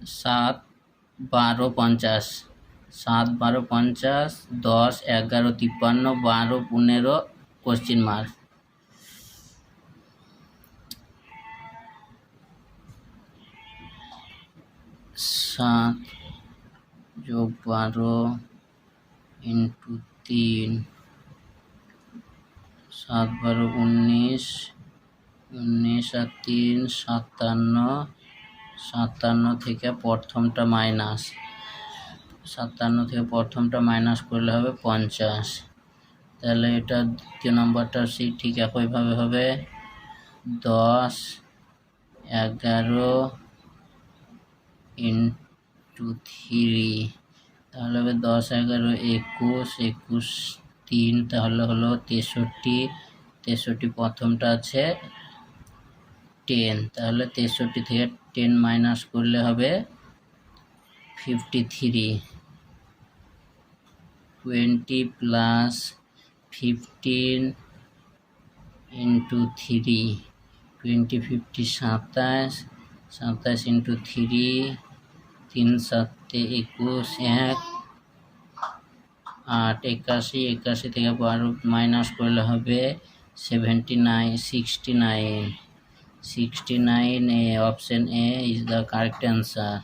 7 12 50, 7 12 50, 10 11 53, 12 15 question mark. 7 যোগ 12 into 3, 7 12 19, 19 আর 3 57, 57 থেকে প্রথমটা মাইনাস, 57 থেকে প্রথমটা মাইনাস করলে হবে 50। তাহলে এটা দ্বিতীয় নম্বরটা সেই ঠিক একইভাবে হবে 10 11 ইন্টু 3, তাহলে হবে 10 11 21, 21 3, তাহলে হলো 63, 63 প্রথমটা আছে 10, তাহলে 63 থেকে 10 মাইনাস করলে হবে 53। 20 প্লাস 15 ইন্টু 3, 20 50 27, 27 ইন্টু 3, 3 7 21, 1 8 81, 81 থেকে 12 মাইনাস করলে হবে 79, 69, 69 option A is the correct answer.